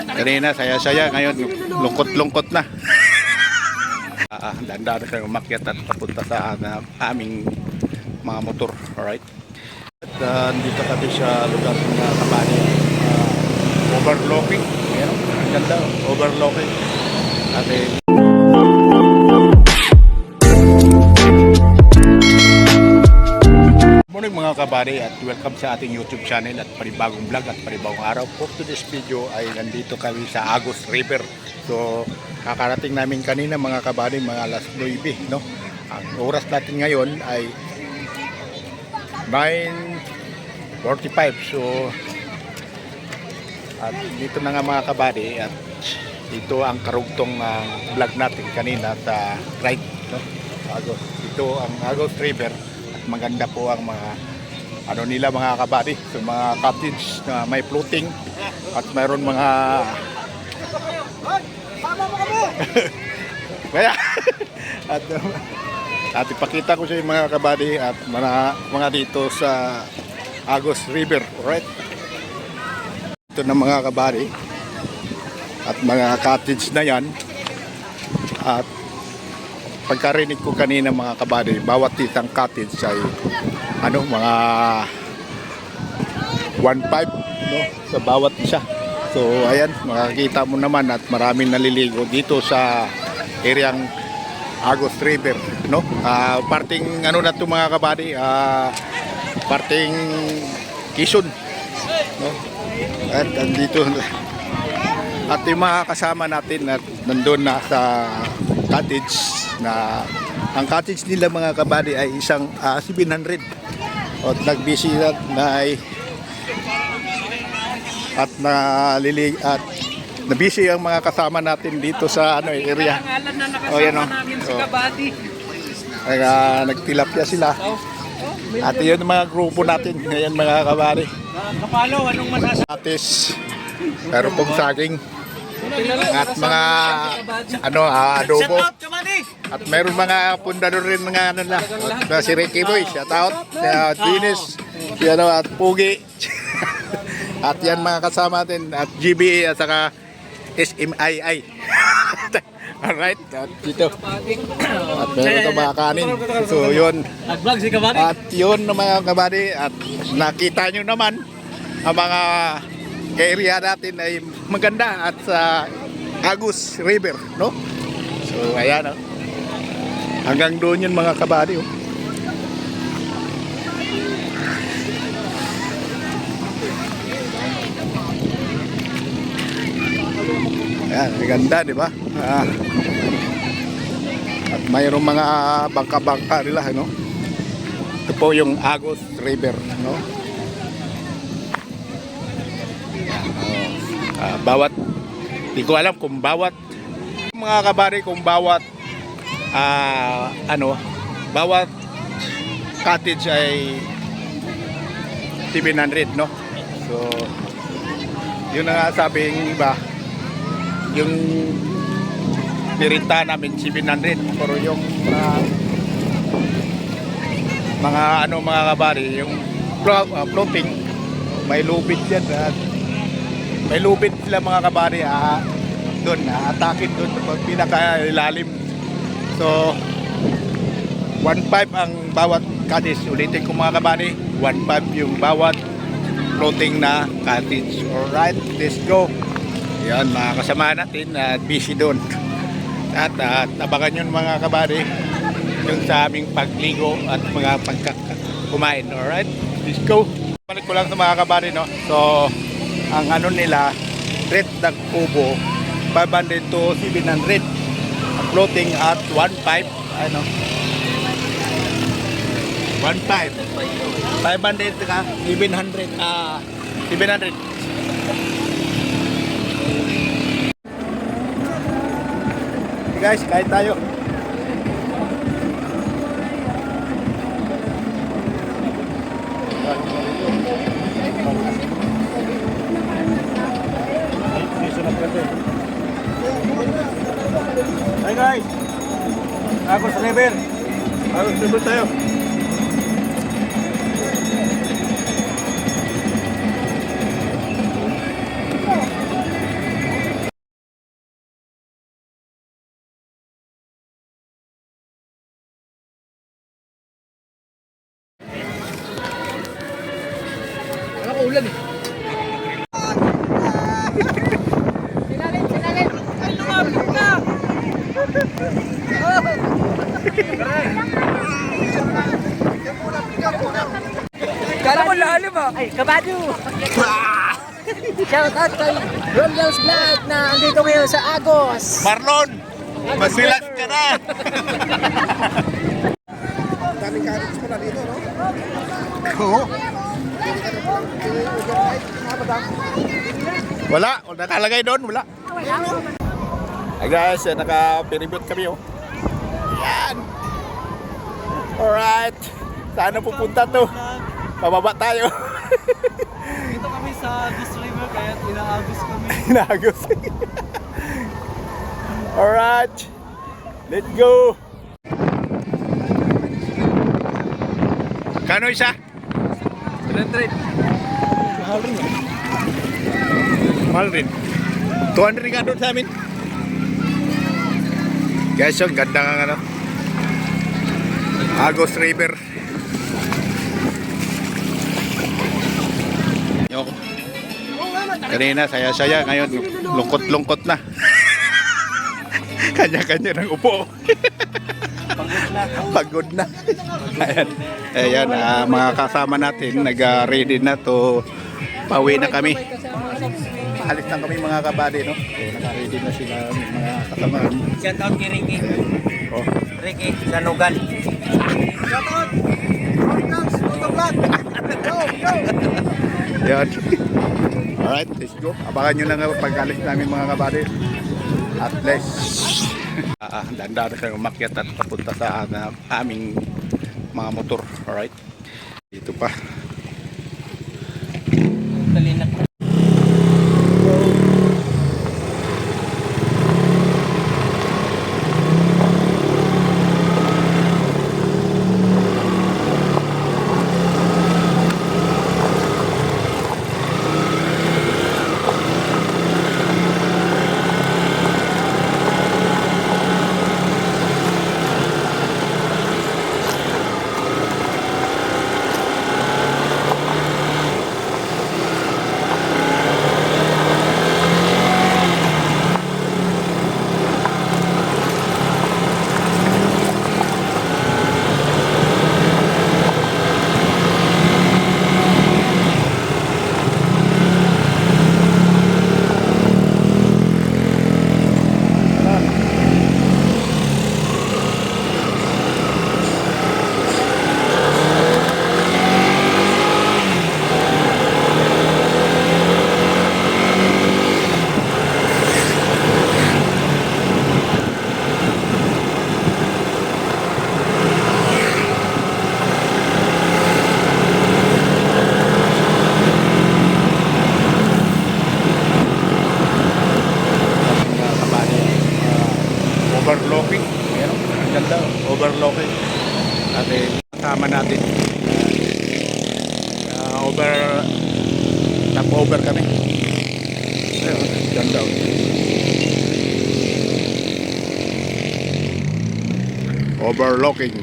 Kanina saya-saya, ngayon lungkot-lungkot na. Dahan-dahan kayo umakyat at papunta sa aming mga motor. Alright. At dito kami sa lugar ng Kabady. Overlooking. Ayan, ang ganda. Overlooking. Morning mga Kabady at welcome sa ating YouTube channel at panibagong vlog at panibagong araw. For today's video ay nandito kami sa Agus River. So kakarating namin kanina mga Kabady, mga alas 9, no? Ang oras natin ngayon ay 9:45. So at dito na nga mga Kabady at ito ang karugtong vlog natin kanina sa right, no? Agus. Ito ang Agus River. Maganda po ang mga ano nila mga Kabady, so mga cottage na may floating at mayroon mga kaya at ipakita ko sa inyo mga Kabady at mga dito sa Agus River. Alright, ito na mga Kabady at mga cottage na yan. At pagkarinig ko kanina mga Kabady, bawat isang cottage ay ano, mga 1.5, no, sa bawat isa. So ayan, makikita mo naman at maraming naliligo dito sa areang Agus River, no. Parting ano na to mga Kabady, parting Quezon, no. At andito at yung mga kasama natin at nandun na sa cottage na ang cottage nila mga Kabady ay isang 700 at nagbisi na ay at nabisi ang mga kasama natin dito sa ano area. O yan o. Nagtilapia sila. At yun ang mga grupo natin ngayon mga Kabady. Kapalo, anong masasabi? Meron pong saging at mga ano adobo. At mayroon mga pundador rin mga ano lang. Si Ricky Boy, shout out. Dinis, at Pugi. At yan mga kasama natin. At GBA at saka SMII. Alright, at dito. At meron ito mga kanin. So yun. At yun mga Kabady. At nakita nyo naman ang mga area natin ay maganda at sa Agus River, no? So ayan, no? Hanggang doon yun mga Kabady, oh. Ayan, ganda, di ba? At mayroong mga bangka-bangka nila, no? Ito po yung Agus River, no? Bawat, di ko alam kung bawat mga Kabady, kung bawat bawat cottage ay 700, no? So yun na nga sabi ng iba, yung pirita namin 700, pero yung mga ano mga Kabady, yung floating may lubid yan at may lubid sila mga Kabady, doon atakin doon pag pinakailalim. So 1.5 ang bawat cottage. Ulitin ko mga Kabady, 1.5 yung bawat floating na cottage. Alright, let's go. Yan mga kasama natin at busy doon. At abangan yun mga Kabady yung sa aming pagligo at mga pagkumain. Alright, let's go. Balik ko lang sa mga Kabady, no? So ang ano nila, rate ng kubo 500 to 700, floating at 1.5, ano 1.5 500 ka 700 700. Guys, kain tayo. Hi guys, Agus River. Agus River tayo. ulan eh. Sinalit, sinalit. Ay, lumapit ka! Kala mo lalim ah. Ay, kabado. Shout out kay Romdel's Vlog na andito ngayon sa Agos. Marlon! Masilas ka na! Daming carrots pala dito, no? Oo. Wala, nakalagay doon, wala. Hey guys, naka-peribot kami oh. Yan. Alright. Saan na pupunta to? Pababa tayo. Dito kami sa Agos River, kaya inaagos kami. Inagos. Alright. Let's go. Kano isa? 100. Mahal rin. 200 nga doon sa amin. Guys, yung ganda nga ano. Agos River. Yung kanina saya-saya, ngayon lungkot-lungkot na. Kanya-kanya ng upo. Pagod na. Ayan, ayan mga kasama natin nag-ready na to. Pauwi na kami. Alis na kami mga kabady, no? So, naka-ready na sila mga kasama. Shout out kay Ricky. Oh. Ricky, sa Nugal. Shout out! Rockers, Motovlog! Go, go! Yan. Alright, let's go. Abangan nyo na nga pag-alis namin mga kabady. At least, danda na kayong umakyat at papunta sa aming mga motor. Alright. Dito pa. Dali na. Overlooking. Ayan, ang ganda. Overlooking. At kasama natin. Top-over kami. Ayun, ganda. Overlooking.